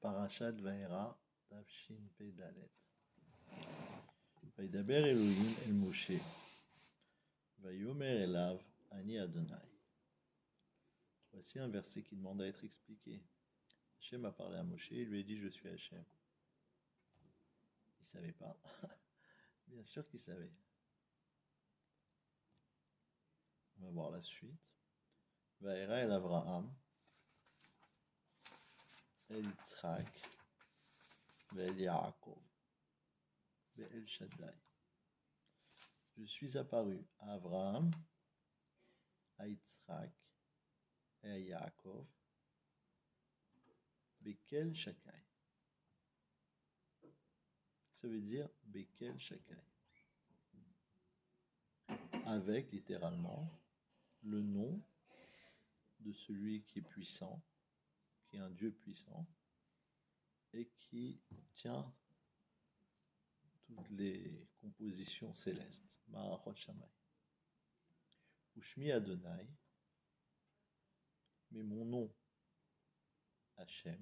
Parashat Vaera, Tafshin Pei Dalet. Vaidaber Elohim el Moshe. Vayomer elav Ani Adonai. Voici un verset qui demande à être expliqué. Hachem a parlé à Moshe, il lui a dit je suis Hachem. Il ne savait pas. Bien sûr qu'il savait. On va voir la suite. Vaera el Avraham, el Yitzhak, el Yaakov, el Shaddai. Je suis apparu à Abraham, à Yitzhak et à Yaakov, Bekel Shakai. Ça veut dire Bekel Shakai. Avec, littéralement, le nom de celui qui est puissant, qui est un Dieu puissant, et qui tient toutes les compositions célestes. Ma'arachot Shamay. Ushmi Adonai, mais mon nom, Hachem,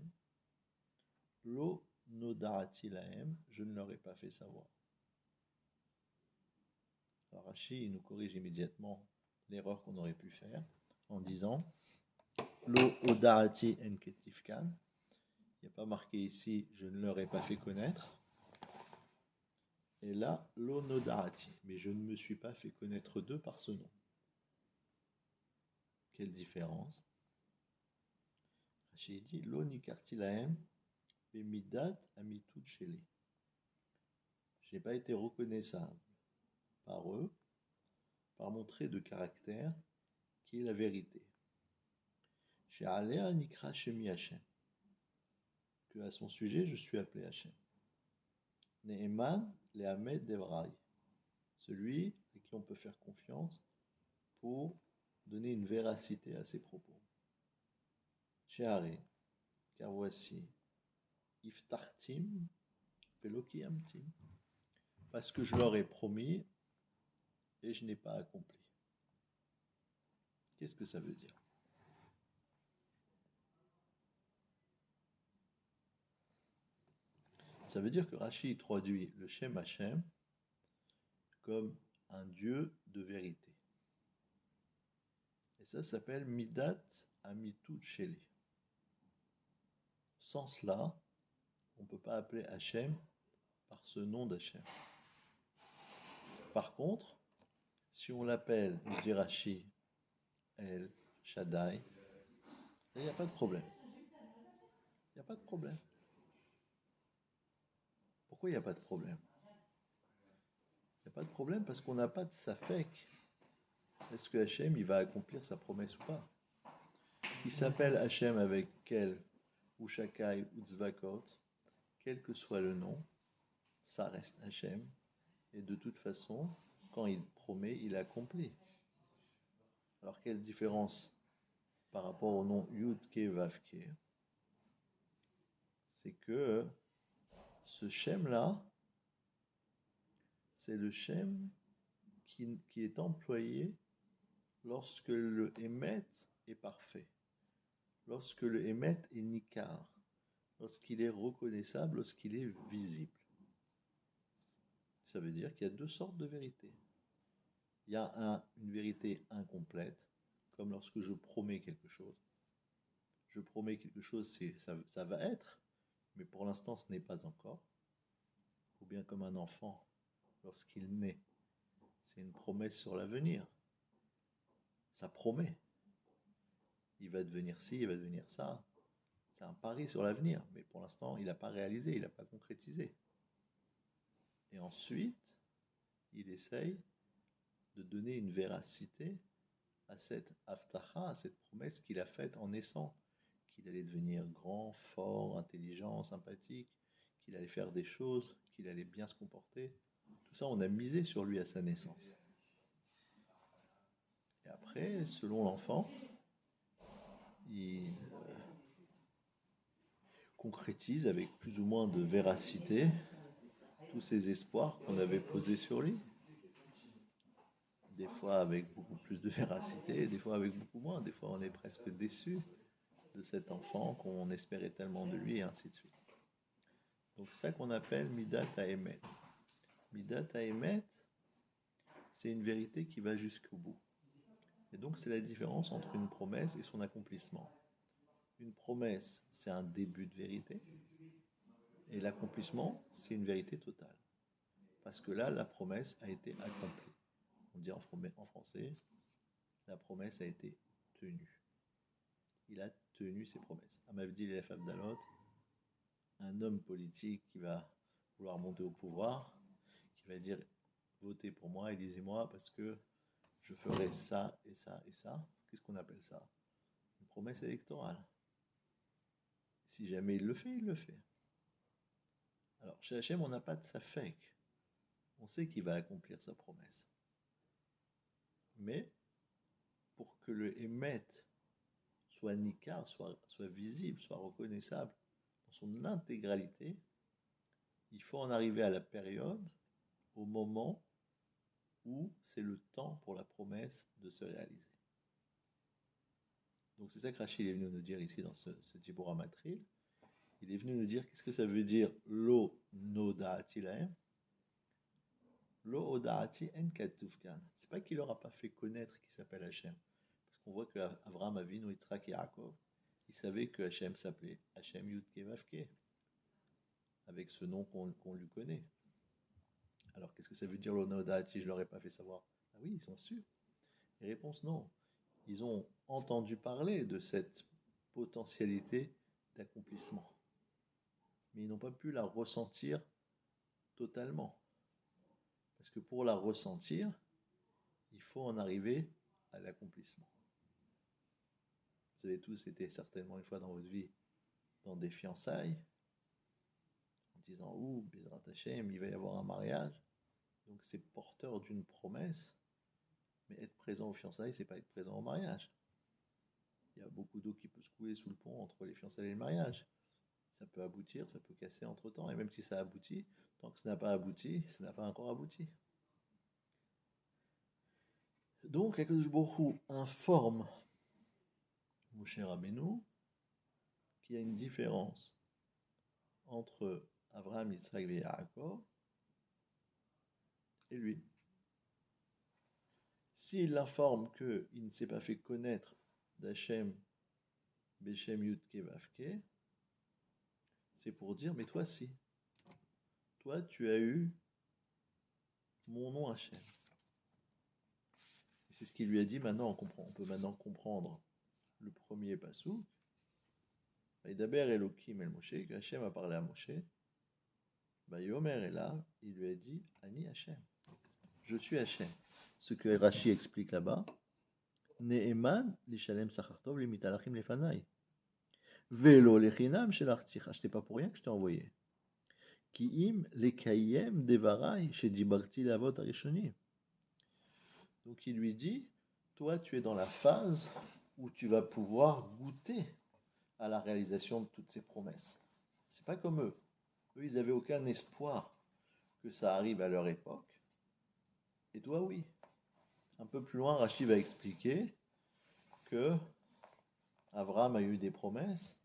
Lo Nodarati Lahem, je ne leur ai pas fait savoir. Alors Rashi nous corrige immédiatement l'erreur qu'on aurait pu faire en disant Lo Odarati en Ketifkan. Il n'y a pas marqué ici je ne leur ai pas fait connaître. Et là, Lo Nodarati, mais je ne me suis pas fait connaître d'eux par ce nom. Quelle différence? Rashi dit Lo Nikarti Lahem Bemidat Amitud Sheli. Je n'ai pas été reconnaissable par eux, par mon trait de caractère, qui est la vérité. Chez Alea Nikra Shemi Hashem, que à son sujet je suis appelé Hashem. Ne'eman Lehamed Devrai, celui à qui on peut faire confiance pour donner une véracité à ses propos. Chez Are, car voici, Iftartim Pelokiyamtim, parce que je leur ai promis et je n'ai pas accompli. Qu'est-ce que ça veut dire? Ça veut dire que Rashi traduit le Shem Hashem comme un Dieu de vérité. Et ça s'appelle Midat Amitud Sheli. Sans cela, on ne peut pas appeler Hashem par ce nom d'Hachem. Par contre, si on l'appelle, je dis Rashi, El Shaddai, il n'y a pas de problème. Il n'y a pas de problème. Pourquoi il n'y a pas de problème? Il n'y a pas de problème parce qu'on n'a pas de safek. Est-ce que Hachem il va accomplir sa promesse ou pas? Qu'il s'appelle Hachem avec Kel, ou Shakai, ou Tzvakot, quel que soit le nom, ça reste Hachem. Et de toute façon, quand il promet, il accomplit. Alors quelle différence par rapport au nom Yud-Ke Vav-Ke? C'est que ce Shem-là, c'est le Shem qui est employé lorsque le Emet est parfait, lorsque le Emet est Nikar, lorsqu'il est reconnaissable, lorsqu'il est visible. Ça veut dire qu'il y a deux sortes de vérités. Il y a une vérité incomplète, comme lorsque je promets quelque chose. Je promets quelque chose, ça va être, mais pour l'instant ce n'est pas encore. Ou bien comme un enfant, lorsqu'il naît, c'est une promesse sur l'avenir. Ça promet. Il va devenir ci, il va devenir ça. C'est un pari sur l'avenir, mais pour l'instant il n'a pas réalisé, il n'a pas concrétisé. Et ensuite, il essaye de donner une véracité à cette aftaha, à cette promesse qu'il a faite en naissant, qu'il allait devenir grand, fort, intelligent, sympathique, qu'il allait faire des choses, qu'il allait bien se comporter. Tout ça, on a misé sur lui à sa naissance. Et après, selon l'enfant, il concrétise avec plus ou moins de véracité tous ces espoirs qu'on avait posés sur lui. Des fois avec beaucoup plus de véracité, des fois avec beaucoup moins, des fois on est presque déçu. de cet enfant qu'on espérait tellement de lui, et ainsi de suite. Donc c'est ça qu'on appelle Midat Haemet. Midat Haemet, c'est une vérité qui va jusqu'au bout. Et donc c'est la différence entre une promesse et son accomplissement. Une promesse, c'est un début de vérité, et l'accomplissement, c'est une vérité totale. Parce que là, la promesse a été accomplie. On dit en français, la promesse a été tenue. Il a tenu ses promesses. Amavdil et Abdalot, un homme politique qui va vouloir monter au pouvoir, qui va dire votez pour moi, élisez-moi parce que je ferai ça et ça et ça. Qu'est-ce qu'on appelle ça? Une promesse électorale. Si jamais il le fait, il le fait. Alors, chez Hachem, on n'a pas de safek. On sait qu'il va accomplir sa promesse. Mais, pour que le émet soit nikar, soit visible, soit reconnaissable dans son intégralité, il faut en arriver à la période, au moment où c'est le temps pour la promesse de se réaliser. Donc c'est ça que Rachid est venu nous dire ici dans ce Dibur Matril. Il est venu nous dire qu'est-ce que ça veut dire lo noda'ati lahem. Lo oda'ati en katufkan. C'est pas qu'il leur a pas fait connaître qu'il s'appelle Hachem. Parce qu'on voit que Avraham Avinu, Yitzhak et Yaakov, ils savaient que Hachem s'appelait Hachem Yudke Vavke, avec ce nom qu'on lui connaît. Alors qu'est-ce que ça veut dire lo noda'ati? Je leur ai pas fait savoir. Ah oui, ils sont sûrs. Et réponse non. Ils ont entendu parler de cette potentialité d'accomplissement. Mais ils n'ont pas pu la ressentir totalement. Parce que pour la ressentir, il faut en arriver à l'accomplissement. Vous avez tous été certainement une fois dans votre vie dans des fiançailles, en disant « Ouh, Bezrat Hashem, il va y avoir un mariage ». Donc c'est porteur d'une promesse, mais être présent aux fiançailles, c'est pas être présent au mariage. Il y a beaucoup d'eau qui peut se couler sous le pont entre les fiançailles et le mariage. Ça peut aboutir, ça peut casser entre-temps. Et même si ça aboutit, tant que ça n'a pas abouti, ça n'a pas encore abouti. Donc, Akadosh Baruch Hu informe Moshe Rabbeinu qu'il y a une différence entre Abraham, Yitzhak et Yaakov et lui. S'il l'informe qu'il ne s'est pas fait connaître d'Hachem, Beshem Yudke Vavke, c'est pour dire, mais toi si. Toi, tu as eu mon nom Hachem. Et c'est ce qu'il lui a dit, maintenant on peut maintenant comprendre le premier pasouk. Vaïdaber Elohim el Moshe, que Hachem a parlé à Moshe. Yomer est là, il lui a dit, Ani Hachem. Je suis Hachem. Ce que Rashi explique là-bas, Ne'eman lishalem sachartov limitalachim lefanai. Velo lechinam shelachticha. Je t'ai pas pour rien que je t'ai envoyé. Ki im lekayem devarai shedibarti lavot arishonim. Donc il lui dit, toi tu es dans la phase où tu vas pouvoir goûter à la réalisation de toutes ces promesses. C'est pas comme eux. Eux, ils n'avaient aucun espoir que ça arrive à leur époque. Et toi, oui. Un peu plus loin, Rashi va expliquer que Abraham a eu des promesses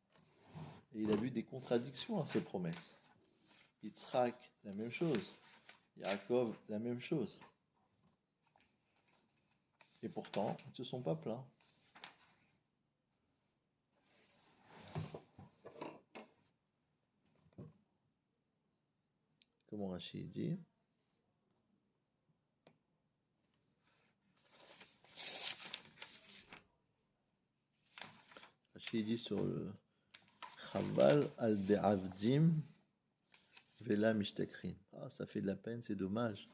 et il a vu des contradictions à ces promesses. Yitzhak, la même chose. Yaakov, la même chose. Et pourtant, ils ne se sont pas plaints. Comment Rashi dit? Rashi dit sur le Chaval al de'avdim vela mishtakrin. Ah, ça fait de la peine, c'est dommage.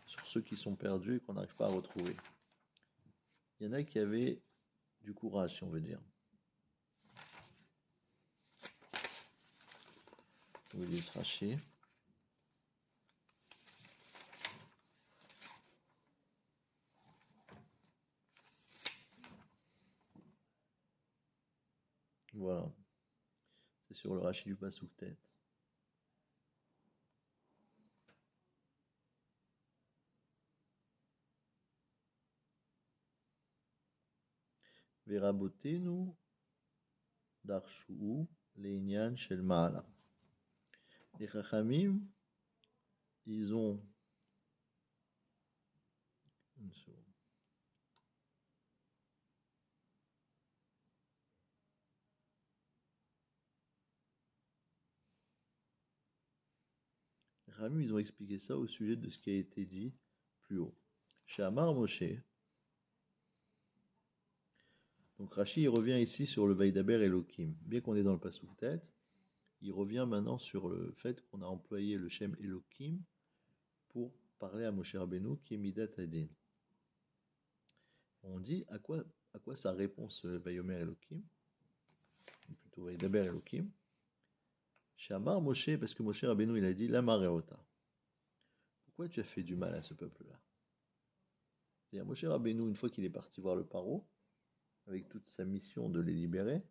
Sur ceux qui sont perdus et qu'on n'arrive pas à retrouver. Il y en a qui avaient du courage, si on veut dire. Vous voyez ce Rashi. Voilà. C'est sur le Rashi du Passouk tête. Verabotenu darshu le'inyan shel ma'ala. Les Chachamim, ils ont une seconde. Les Chachamim, ils ont expliqué ça au sujet de ce qui a été dit plus haut. Chez Amar Moshe, donc Rashi il revient ici sur le Vaidaber Elohim. Bien qu'on est dans le Pasuk tête, il revient maintenant sur le fait qu'on a employé le Shem Elohim pour parler à Moshe Rabbeinu qui est Midat Adin. On dit à quoi ça répond ce Vayomer Elohim, plutôt Vaidaber Elohim. Chez Amar Moshe, parce que Moshe Rabbeinu il a dit Lama Reota. Pourquoi tu as fait du mal à ce peuple-là? C'est-à-dire Moshe Rabbeinu, une fois qu'il est parti voir le paro, avec toute sa mission de les libérer,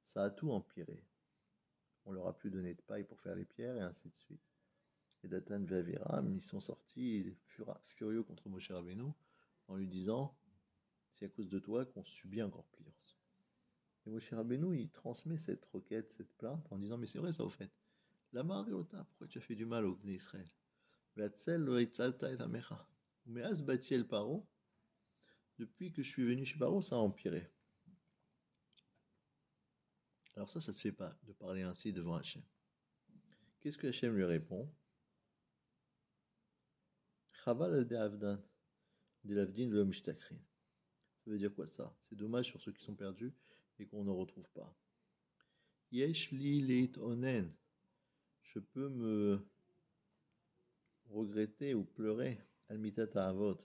ça a tout empiré. On leur a plus donné de paille pour faire les pierres et ainsi de suite. Et Datan et Aviram, ils sont sortis furieux contre Moshe Rabbeinu en lui disant c'est à cause de toi qu'on subit encore plus. Et Moshe Rabbeinu, il transmet cette requête, cette plainte en disant mais c'est vrai ça au fait. Lama Reota, pourquoi tu as fait du mal au Bnei Israël? Ve'atzel lo hitzalta et amecha. Mais as batiel paro, depuis que je suis venu chez Paro, ça a empiré. Alors ça se fait pas de parler ainsi devant Hachem. Qu'est-ce que Hachem lui répond? Chaval de Avdan, de l'Avdin de l'Omishtakrin. Ça veut dire quoi ça? C'est dommage sur ceux qui sont perdus et qu'on ne retrouve pas. Yesh li leit onen. Je peux me regretter ou pleurer almitat avot,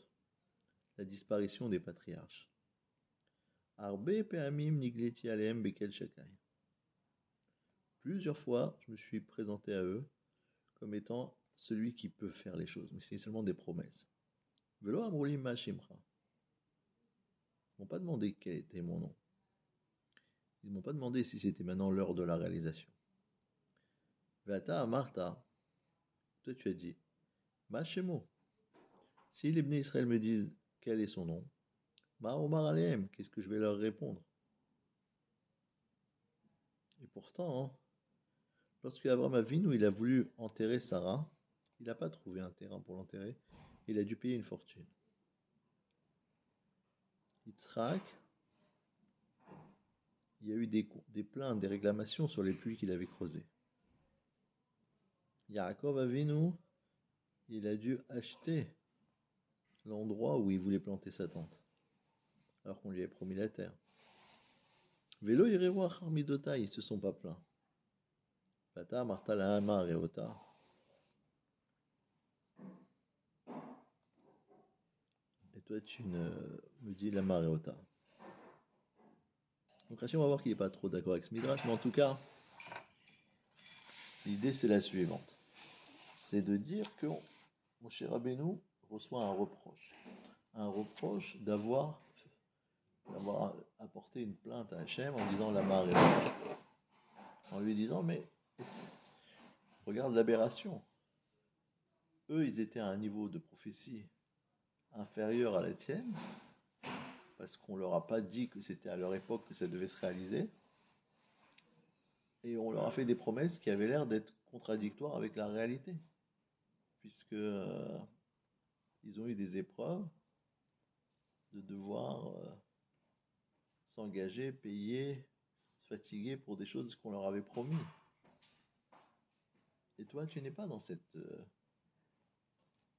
la disparition des patriarches. Arbe pe'amim nigleti aleem bekel shakai. Plusieurs fois, je me suis présenté à eux comme étant celui qui peut faire les choses, mais c'est seulement des promesses. Velo amruli ma shimcha. Ils m'ont pas demandé quel était mon nom. Ils m'ont pas demandé si c'était maintenant l'heure de la réalisation. Veata amarta. Toi tu as dit, ma shemo. Si les Bnei Israël me disent quel est son nom, ma omar aleem, qu'est-ce que je vais leur répondre? Et pourtant, lorsque Abraham Avinu il a voulu enterrer Sarah, il n'a pas trouvé un terrain pour l'enterrer. Il a dû payer une fortune. Yitzhak, il y a eu des plaintes, des réclamations sur les puits qu'il avait creusés. Yaakov Avinu, il a dû acheter l'endroit où il voulait planter sa tente, alors qu'on lui avait promis la terre. Vélo Irewa Harmidota, ils ne se sont pas plaints. Bata Marta Lahama Reota. Et toi, tu me dis la Maréota. Donc, Rachid, on va voir qu'il n'est pas trop d'accord avec ce Midrash, mais en tout cas, l'idée c'est la suivante. C'est de dire que Moshe Rabbeinu reçoit un reproche. Un reproche d'avoir apporté une plainte à Hachem en disant la Maréota. En lui disant, mais regarde l'aberration. Eux, ils étaient à un niveau de prophétie inférieur à la tienne, parce qu'on leur a pas dit que c'était à leur époque que ça devait se réaliser, et on leur a fait des promesses qui avaient l'air d'être contradictoires avec la réalité, puisque ils ont eu des épreuves de devoir s'engager, payer, se fatiguer pour des choses qu'on leur avait promis. Et toi, tu n'es pas dans cette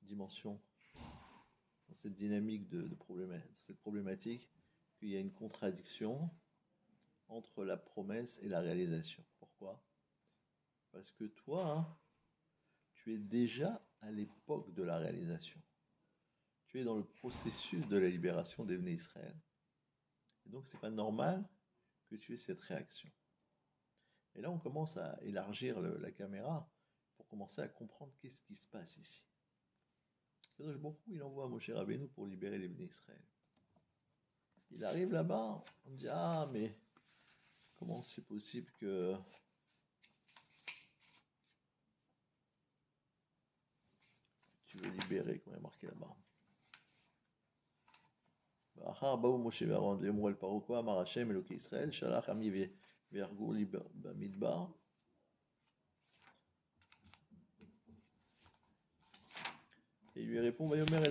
dimension, dans cette dynamique de cette problématique, qu'il y a une contradiction entre la promesse et la réalisation. Pourquoi? Parce que toi, tu es déjà à l'époque de la réalisation. Tu es dans le processus de la libération des Bnei Israël. Et donc, c'est pas normal que tu aies cette réaction. Et là, on commence à élargir la caméra pour commencer à comprendre qu'est-ce qui se passe ici. Kadosh Baruch Hu, il envoie Moshe Rabbeinu pour libérer les Bnei Israël. Il arrive là-bas, on dit ah mais comment c'est possible que tu veux libérer, comme il est marqué là-bas. אחר באו משה ואהרון ואמרו אל פרעה כה אמר השם אלוקי ישראל שלח עמי Vergo Bamidbar. Et il lui répond, Vayomer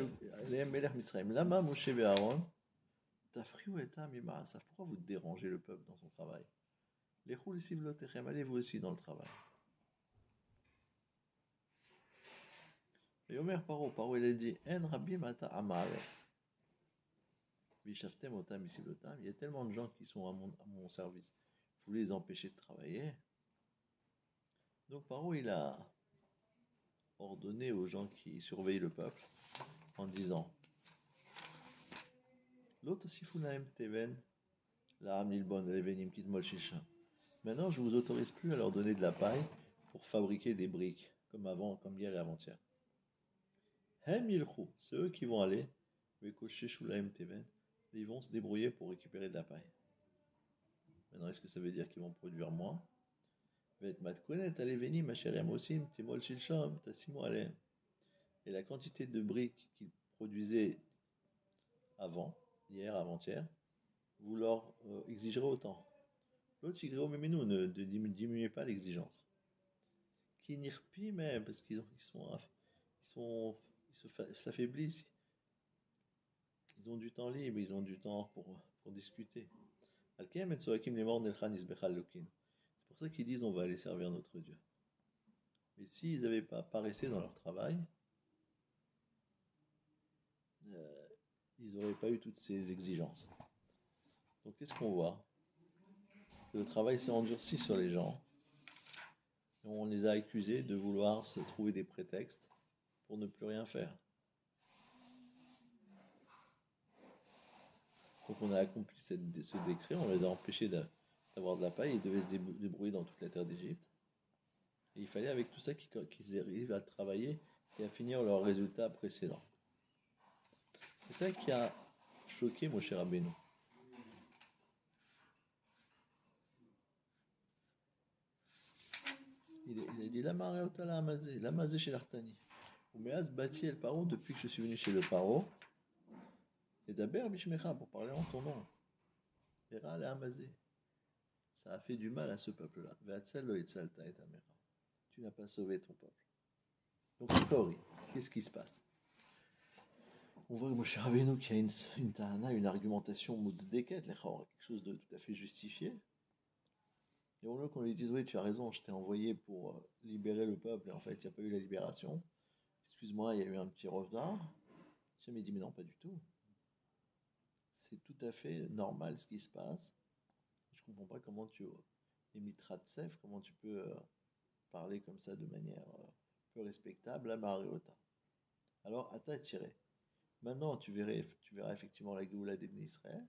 Elehem Melech Mitzrayim, Lama Moshe Aaron, Tafriou etam ima'asa. Pourquoi vous dérangez le peuple dans son travail? Lechou l'sivlotechem, allez vous aussi dans le travail. Vayomer Paro, il a dit, En Rabim ata amaretz. Vishaftem otam isivlotam. Il y a tellement de gens qui sont à mon service. Vous les empêchez de travailler. Donc Paro, il a ordonné aux gens qui surveillent le peuple en disant L'autre sifunaem teven, la amnilbon, levenim kitmol shisha. Maintenant, je ne vous autorise plus à leur donner de la paille pour fabriquer des briques, comme avant, comme hier et avant-hier. Hem yilchou, c'est eux qui vont aller, vekosheshulaem teven, et ils vont se débrouiller pour récupérer de la paille. Maintenant, est-ce que ça veut dire qu'ils vont produire moins? Et la quantité de briques qu'ils produisaient avant, hier, avant-hier, vous leur exigerez autant. L'autre, ne diminuez pas l'exigence. Qui n'irpient même, parce qu'ils s'affaiblissent. Ils ont du temps libre, ils ont du temps pour discuter. C'est pour ça qu'ils disent on va aller servir notre Dieu. Mais s'ils n'avaient pas paressé dans leur travail, ils n'auraient pas eu toutes ces exigences. Donc qu'est-ce qu'on voit? Que le travail s'est endurci sur les gens. Et on les a accusés de vouloir se trouver des prétextes pour ne plus rien faire. Donc on a accompli ce décret, on les a empêchés d'avoir de la paille, ils devaient se débrouiller dans toute la terre d'Égypte. Et il fallait avec tout ça qu'ils arrivent à travailler et à finir leurs résultats précédents. C'est ça qui a choqué Moshe Rabbeinu. Il a dit Lamazé chez l'Artani. Umeaz Bati el Paro, depuis que je suis venu chez le Paro, et d'Aber Bishmecha, pour parler en ton nom. Era le Amazé. Ça a fait du mal à ce peuple-là. Tu n'as pas sauvé ton peuple. Donc, Kori, qu'est-ce qui se passe? On voit que Moshe Rabbeinu qui a une tahana, une argumentation mutzdeket, quelque chose de tout à fait justifié. Et au lieu qu'on lui dise oui, tu as raison, je t'ai envoyé pour libérer le peuple, et en fait, il n'y a pas eu la libération. Excuse-moi, il y a eu un petit retard. Jamais dit mais non, pas du tout. C'est tout à fait normal ce qui se passe. Je comprends pas comment comment tu peux parler comme ça de manière peu respectable à Mariota. Alors, Ata tiré. Maintenant, tu verras effectivement la Géoula d'Ibn Israël.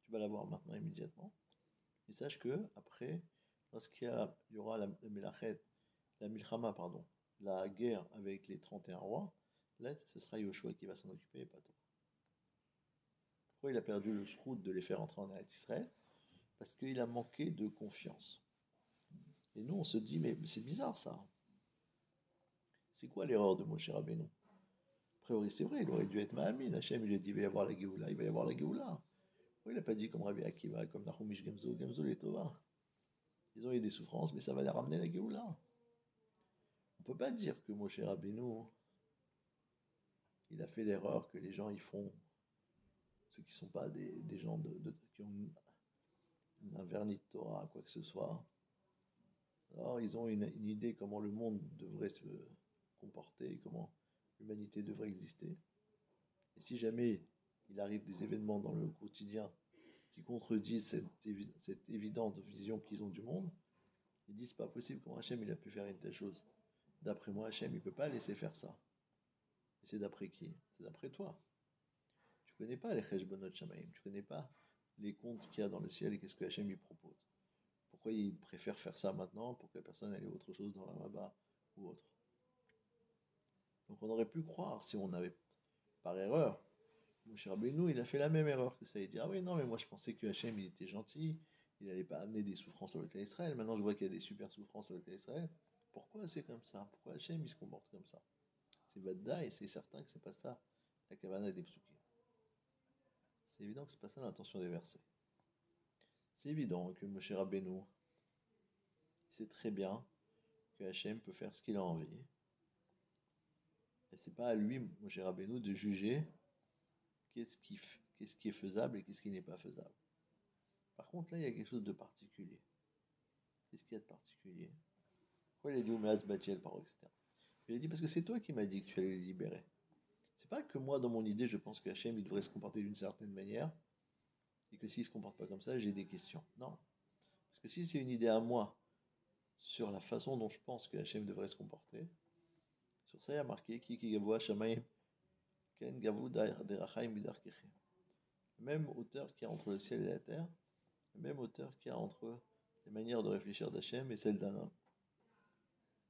Tu vas la voir maintenant immédiatement. Et sache que après, lorsqu'il y aura la Milchama, la guerre avec les 31 rois, là, ce sera Yoshua qui va s'en occuper et pas toi. Pourquoi il a perdu le shroud de les faire entrer en Eretz Israël? Parce qu'il a manqué de confiance. Et nous, on se dit, mais c'est bizarre ça. C'est quoi l'erreur de Moshe Rabbeinu? A priori, c'est vrai, il aurait dû être Mahamin. Hachem, il a dit, il va y avoir la Géoula, il va y avoir la Géoula. Pourquoi il n'a pas dit comme Rabbi Akiva, comme Nachumish Gemzo, les Tova? Ils ont eu des souffrances, mais ça va les ramener la Géoula. On ne peut pas dire que Moshe Rabbeinu, il a fait l'erreur que les gens y font, ceux qui ne sont pas des gens qui ont un vernis de Torah, quoi que ce soit. Alors, ils ont une idée comment le monde devrait se comporter, comment l'humanité devrait exister. Et si jamais il arrive des événements dans le quotidien qui contredisent cette évidente vision qu'ils ont du monde, ils disent pas possible comment Hachem il a pu faire une telle chose. D'après moi, Hachem il peut pas laisser faire ça. Et c'est d'après qui? C'est d'après toi. Tu connais pas les Cheshbonot Shamaim, tu connais pas les comptes qu'il y a dans le ciel et qu'est-ce que Hachem il propose. Pourquoi il préfère faire ça maintenant pour que la personne ait autre chose dans la Maba ou autre. Donc on aurait pu croire si on avait, par erreur, Moshe Rabbeinu, il a fait la même erreur que ça. Il dit ah oui non mais moi je pensais que Hachem il était gentil, il n'allait pas amener des souffrances avec l'Israël. Maintenant je vois qu'il y a des super souffrances avec l'Israël. Pourquoi c'est comme ça? Pourquoi Hachem il se comporte comme ça? C'est Vadda et c'est certain que c'est pas ça la Kavana des Psukim. C'est évident que c'est pas ça l'intention des versets. C'est évident que Moshe Rabbeinu, sait très bien que Hachem peut faire ce qu'il a envie. Et c'est pas à lui, Moshe Rabbeinu, de juger qu'est-ce qui est faisable et qu'est-ce qui n'est pas faisable. Par contre, là, il y a quelque chose de particulier. Qu'est-ce qu'il y a de particulier? Pourquoi il a dit Oumeas Batiel par etc. Il a dit parce que c'est toi qui m'as dit que tu allais les libérer. C'est pas que moi, dans mon idée, je pense que Hachem, il devrait se comporter d'une certaine manière et que s'il se comporte pas comme ça, j'ai des questions. Non. Parce que si c'est une idée à moi sur la façon dont je pense que Hachem devrait se comporter, sur ça, il y a marqué Ki gavoa shamayim ken gavu derachaim bidarkechem. Même hauteur qu'il y a entre le ciel et la terre, la même hauteur qu'il y a entre les manières de réfléchir d'Hachem et celles d'un homme.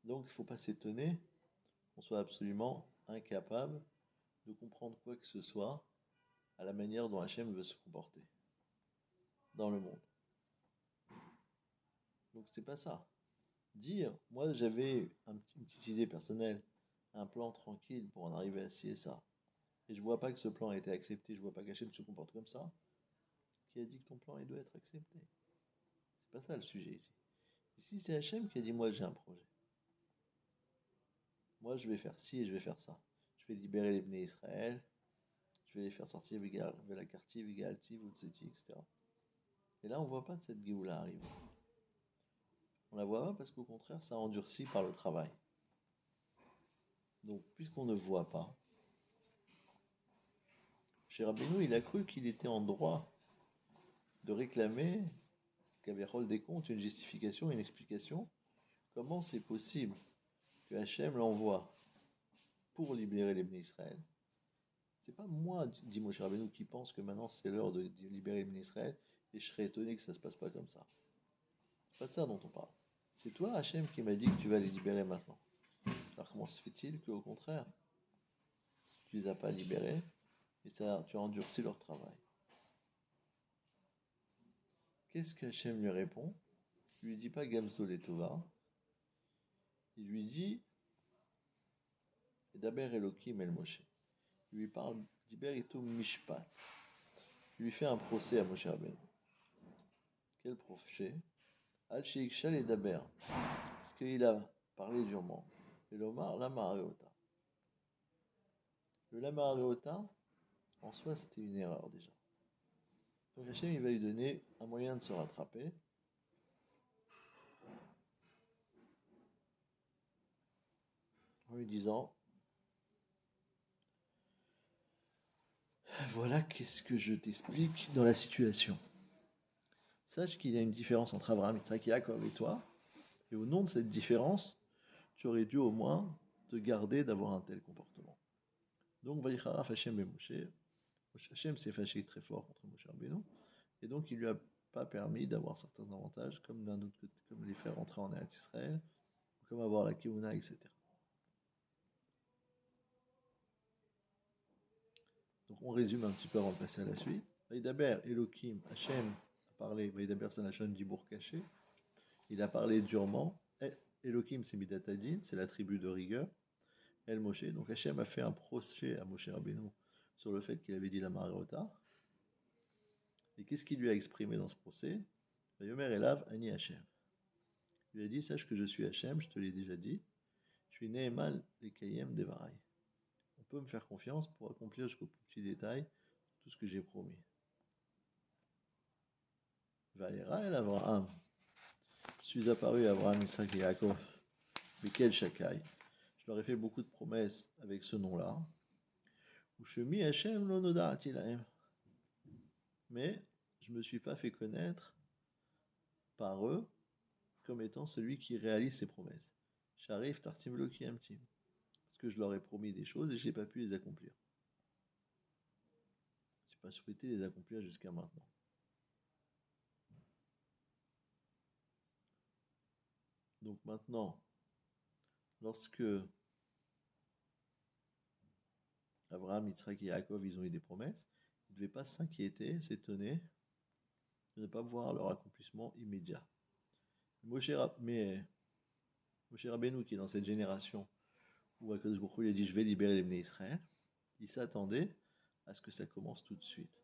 Donc il ne faut pas s'étonner qu'on soit absolument incapable de comprendre quoi que ce soit à la manière dont Hachem veut se comporter dans le monde. Donc c'est pas ça. Dire, moi j'avais une petite idée personnelle, un plan tranquille pour en arriver à ci et ça, et je vois pas que ce plan a été accepté, je vois pas qu'Hachem se comporte comme ça, qui a dit que ton plan il doit être accepté? C'est pas ça le sujet ici. Ici c'est Hachem qui a dit moi j'ai un projet. Moi je vais faire ci et je vais faire ça. Je vais libérer les Bnei Israël, je vais les faire sortir la quartier, Vigalti, Vutseti, etc. Et là on voit pas de cette Géoula arriver. On la voit pas parce qu'au contraire ça endurcit par le travail. Donc puisqu'on ne voit pas, chez Rabbeinu, il a cru qu'il était en droit de réclamer qu'avait rôle des comptes une justification, une explication. Comment c'est possible que Hachem l'envoie pour libérer les Bnei Israël? C'est pas moi, dit Moshe Rabbeinu, qui pense que maintenant c'est l'heure de libérer les Bnei Israël et je serais étonné que ça se passe pas comme ça. C'est pas de ça dont on parle. C'est toi, Hachem, qui m'a dit que tu vas les libérer maintenant. Alors comment se fait-il qu'au contraire, tu les as pas libérés et ça, tu as endurci leur travail? Qu'est-ce que Hachem lui répond? Il lui dit pas Gamso les Tova. Il lui dit Daber Elohim El Moshe. Il lui parle d'Iber Itum Mishpat. Il lui fait un procès à Moshe Rabbeinu. Quel procès? Al Sheikshal et Daber. Parce qu'il a parlé durement. Et l'Omar Lama Areota. Le Lama Areota, en soi, c'était une erreur déjà. Donc Hachem, il va lui donner un moyen de se rattraper. En lui disant voilà qu'est-ce que je t'explique dans la situation. Sache qu'il y a une différence entre Abraham, Yitzhak et Yaakov et toi. Et au nom de cette différence, tu aurais dû au moins te garder d'avoir un tel comportement. Donc, Vaïcharaf Hachem et Moshe. Hachem s'est fâché très fort contre Moshe Rabbeinu. Et donc, il lui a pas permis d'avoir certains avantages, comme d'un autre côté, comme les faire entrer en Eretz Israël, comme avoir la Keuna, etc. Donc, on résume un petit peu avant de passer à la suite. Vaïdaber, Elohim, Hachem a parlé, Vaïdaber Sanachon Dibour caché. Il a parlé durement. Elohim, c'est Midatadin, c'est la tribu de rigueur. El Moshe. Donc Hachem a fait un procès à Moshe Rabbeinu sur le fait qu'il avait dit la Maréota. Et qu'est-ce qu'il lui a exprimé dans ce procès? Yomer Elav Ani Hachem. Il lui a dit, sache que je suis Hachem, je te l'ai déjà dit. Je suis Nehemal Lekayem Devarai. On peut me faire confiance pour accomplir jusqu'au petit détail tout ce que j'ai promis. Vaïra El Avraham. Je suis apparu à Abraham, Isaac et Yaakov. Mais quel Shakai. Je leur ai fait beaucoup de promesses avec ce nom-là. Ushemi Hachem lo noda'ati lahem. Mais je ne me suis pas fait connaître par eux comme étant celui qui réalise ses promesses. Sharif Tartim Lo Kiyamtim. Parce que je leur ai promis des choses et je n'ai pas pu les accomplir. Je n'ai pas souhaité les accomplir jusqu'à maintenant. Donc maintenant, lorsque Abraham, Yitzhak et Yaakov, ils ont eu des promesses, ils ne devaient pas s'inquiéter, s'étonner de ne pas voir leur accomplissement immédiat. Moshe Rabbeinu, qui est dans cette génération où Akadosh Baruch Hu lui a dit je vais libérer les Bnei Israël, il s'attendait à ce que ça commence tout de suite.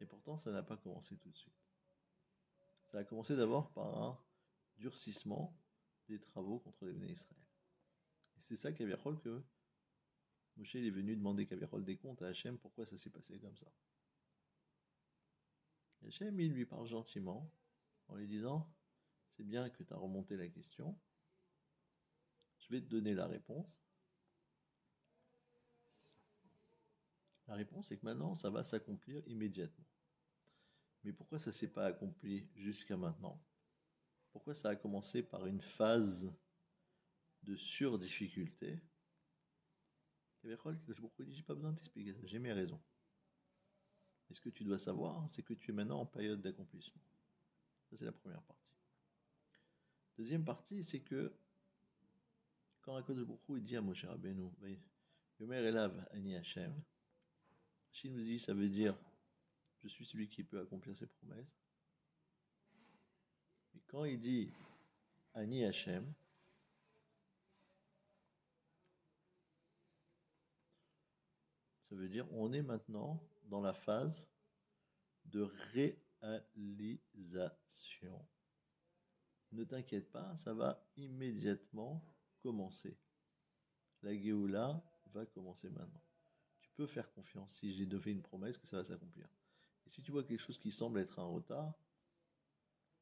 Et pourtant, ça n'a pas commencé tout de suite. Ça a commencé d'abord par un durcissement des travaux contre les Bnei Israël. Et c'est ça qu'Aviachol que Moshe est venu demander qu'Aviachol des comptes à Hachem pourquoi ça s'est passé comme ça. Et Hachem, il lui parle gentiment en lui disant c'est bien que tu as remonté la question, je vais te donner la réponse. La réponse est que maintenant ça va s'accomplir immédiatement. Mais pourquoi ça ne s'est pas accompli jusqu'à maintenant? Pourquoi ça a commencé par une phase de surdifficulté? Kavechol, je n'ai pas besoin de t'expliquer ça, j'ai mes raisons. Et ce que tu dois savoir, c'est que tu es maintenant en période d'accomplissement. Ça, c'est la première partie. Deuxième partie, c'est que quand Akadosh Baruch Hu dit à Moshe Rabbeinu, Yomer Elav Ani Hashem, Shin nous dit, ça veut dire je suis celui qui peut accomplir ses promesses. Et quand il dit Ani Hashem, ça veut dire on est maintenant dans la phase de réalisation. Ne t'inquiète pas, ça va immédiatement commencer. La Géoula va commencer maintenant. Tu peux faire confiance si j'ai fait une promesse que ça va s'accomplir. Et si tu vois quelque chose qui semble être en retard,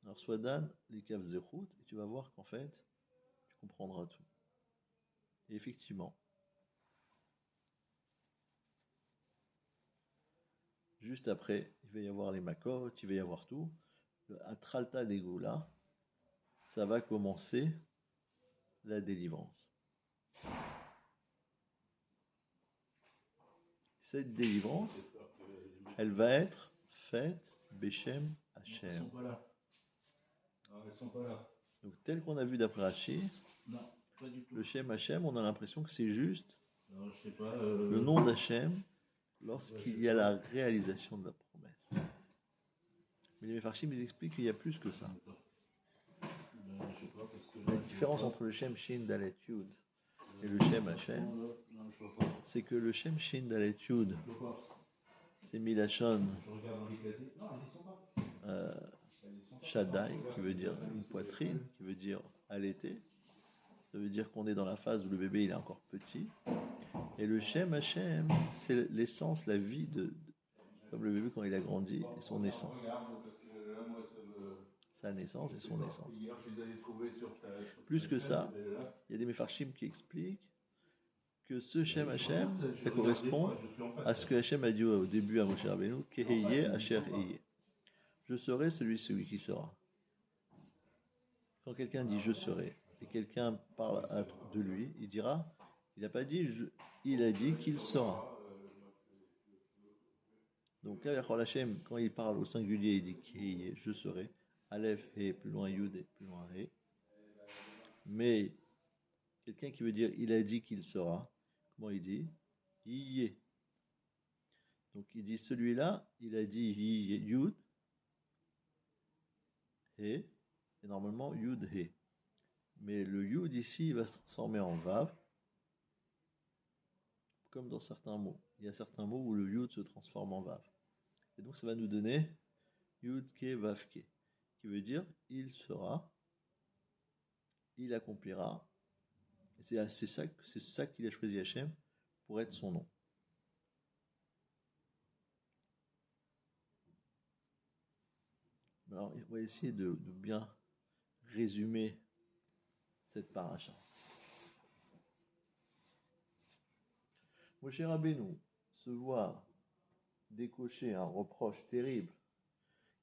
alors sois Dan, les caves zérout, et tu vas voir qu'en fait, tu comprendras tout. Et effectivement, juste après, il va y avoir les makot, il va y avoir tout. Le Atralta des Géoula, ça va commencer la délivrance. Cette délivrance, elle va être faite Beshem Hashem. Elles sont pas là. Alors, elles sont pas là. Donc tel qu'on a vu d'après Rashi, non, pas du tout. Le Shem Hashem, on a l'impression que c'est juste Alors, je sais pas, le nom d'Hachem lorsqu'il y a la réalisation de la promesse. Mais les Mefarshim, ils expliquent qu'il y a plus que ça. Je sais pas, parce que La différence entre le Shem Shin Dalet Yud et le Shem Hashem, c'est que le Shem Shin Dalet Yud, c'est Milachon Shaddai, qui veut dire une poitrine, qui veut dire allaiter. Ça veut dire qu'on est dans la phase où le bébé il est encore petit. Et le Shem Hashem, c'est l'essence, la vie comme le bébé quand il a grandi, et son naissance. Sa naissance et son naissance. Plus que ça, il y a des Mefarshim qui expliquent que ce Shem Hashem, ça correspond à ce que Hashem a dit au début à Moshe Rabbeinu, Keheye Asher Eye. Je serai celui qui sera. Quand quelqu'un dit je serai, et quelqu'un parle de lui, il dira, il n'a pas dit il a dit qu'il sera. Donc, Hashem, quand il parle au singulier, il dit Keheye, je serai. Aleph, He, plus loin Yud, et plus loin He. Mais quelqu'un qui veut dire il a dit qu'il sera, comment il dit? Yé. Donc il dit celui-là, il a dit Yud, He, et normalement Yud, He. Mais le Yud ici, il va se transformer en Vav, comme dans certains mots. Il y a certains mots où le Yud se transforme en Vav. Et donc ça va nous donner Yud, Ke, Vav, Ke, qui veut dire il sera, il accomplira. Et c'est ça qu'il a choisi Hachem pour être son nom. Alors, on va essayer de bien résumer cette paracha. Moshe Rabbeinu se voit décocher un reproche terrible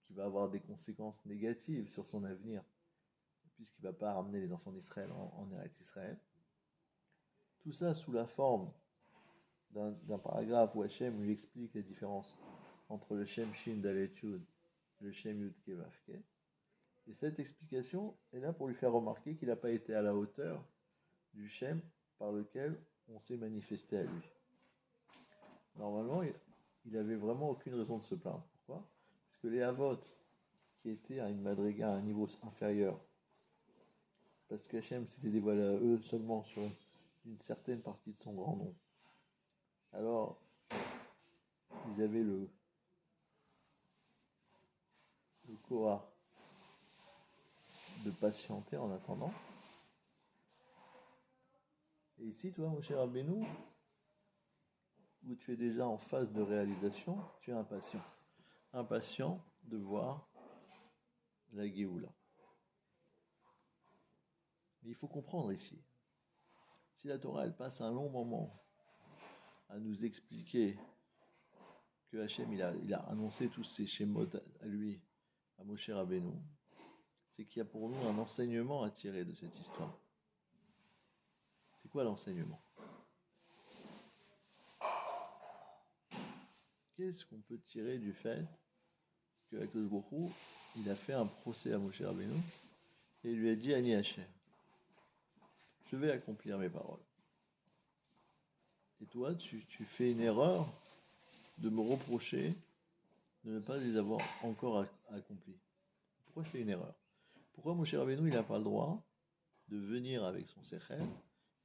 qui va avoir des conséquences négatives sur son avenir, puisqu'il ne va pas ramener les enfants d'Israël en Eretz Israël. Tout ça sous la forme d'un paragraphe où Hachem lui explique la différence entre le Shem Shin Dalet Yud et le Shem Yud Ke Vav Ke. Et cette explication est là pour lui faire remarquer qu'il n'a pas été à la hauteur du Shem par lequel on s'est manifesté à lui. Normalement, il n'avait vraiment aucune raison de se plaindre. Pourquoi? Parce que les Havot, qui étaient à une madriga, à un niveau inférieur, parce que Hachem s'était dévoilé à eux seulement sur une certaine partie de son grand nom. Alors, ils avaient le Korah de patienter en attendant. Et ici, toi, mon cher Rabbeinu, où tu es déjà en phase de réalisation, tu es impatient. Impatient de voir la Géoula. Mais il faut comprendre ici, si la Torah, elle passe un long moment à nous expliquer que Hachem, il a annoncé tous ces schémas à lui, à Moshe Rabbeinu, c'est qu'il y a pour nous un enseignement à tirer de cette histoire. C'est quoi l'enseignement? Qu'est-ce qu'on peut tirer du fait que Akadosh Baruch Hu, il a fait un procès à Moshe Rabbeinu et il lui a dit Ani Hachem, je vais accomplir mes paroles. Et toi, tu fais une erreur de me reprocher de ne pas les avoir encore accomplies. Pourquoi c'est une erreur? Pourquoi Moshe Rabbeinu, il n'a pas le droit de venir avec son sechel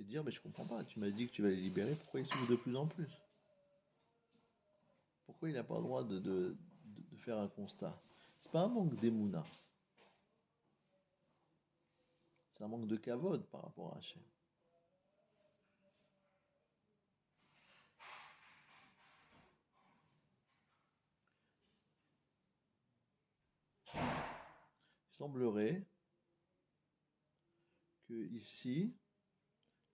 et dire mais je comprends pas, tu m'as dit que tu vas les libérer, pourquoi ils souffrent de plus en plus? Pourquoi il n'a pas le droit de faire un constat? C'est pas un manque d'émouna, c'est un manque de kavod par rapport à Hachem. Il semblerait que ici,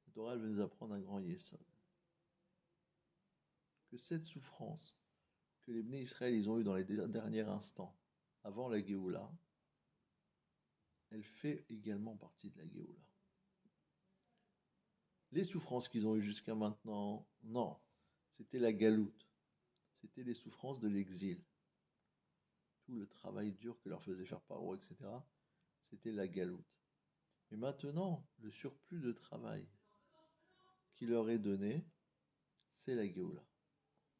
la Torah veut nous apprendre un grand yesod. Que cette souffrance que les Bnei Israël ils ont eue dans les derniers instants, avant la Géoula, elle fait également partie de la Géoula. Les souffrances qu'ils ont eues jusqu'à maintenant, non, c'était la galoute, c'était les souffrances de l'exil. Tout le travail dur que leur faisait faire Paro, etc., c'était la galoute. Mais maintenant, le surplus de travail qui leur est donné, c'est la Géoula.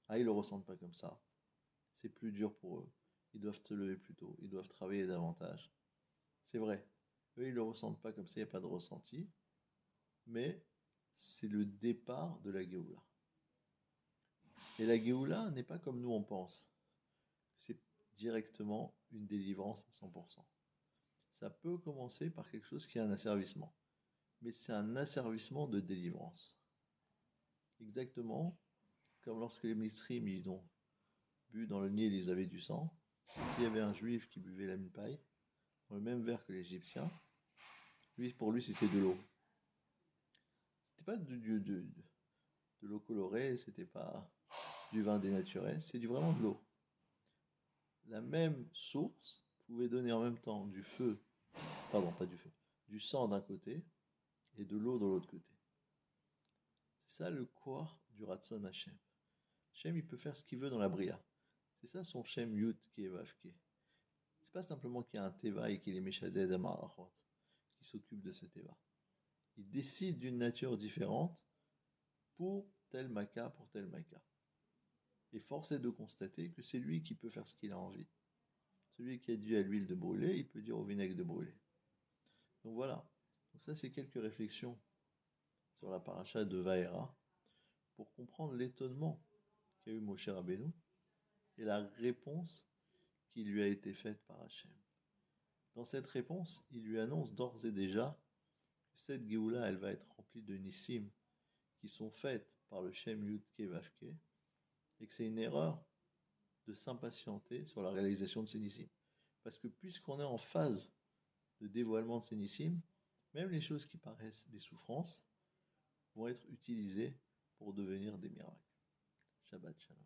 Ah, ils ne le ressentent pas comme ça. C'est plus dur pour eux. Ils doivent se lever plus tôt. Ils doivent travailler davantage. C'est vrai. Eux, ils ne le ressentent pas comme ça. Il n'y a pas de ressenti. Mais c'est le départ de la Géoula. Et la Géoula n'est pas comme nous on pense. C'est directement une délivrance à 100%. Ça peut commencer par quelque chose qui est un asservissement. Mais c'est un asservissement de délivrance. Exactement comme lorsque les Mistrim, ils ont bu dans le Nil, ils avaient du sang. S'il y avait un juif qui buvait la même paille, dans le même verre que l'Égyptien, pour lui, c'était de l'eau. C'était pas de l'eau colorée, c'était pas du vin dénaturé, c'est vraiment de l'eau. La même source pouvait donner en même temps du feu, pardon, pas du feu, du sang d'un côté et de l'eau de l'autre côté. C'est ça le koach du Ratzon Hashem. Hashem, il peut faire ce qu'il veut dans la Bria. C'est ça son Shem Yud qui est Vavke. C'est pas simplement qu'il y a un Teva et qu'il est Meshaded Amarachot qui s'occupe de ce Teva. Il décide d'une nature différente pour tel Maka, pour tel Maka. Et force est de constater que c'est lui qui peut faire ce qu'il a envie. Celui qui a dit à l'huile de brûler, il peut dire au vinaigre de brûler. Donc voilà. Donc ça, c'est quelques réflexions sur la paracha de Vaera pour comprendre l'étonnement qu'a eu Moshe Rabbeinu et la réponse qui lui a été faite par Hachem. Dans cette réponse, il lui annonce d'ores et déjà que cette Géoula, elle va être remplie de nissim qui sont faites par le Shem Yud Ke Vav Ke et que c'est une erreur de s'impatienter sur la réalisation de ces nissim. Parce que puisqu'on est en phase de dévoilement de ces nissim, même les choses qui paraissent des souffrances vont être utilisées pour devenir des miracles. Shabbat Shalom.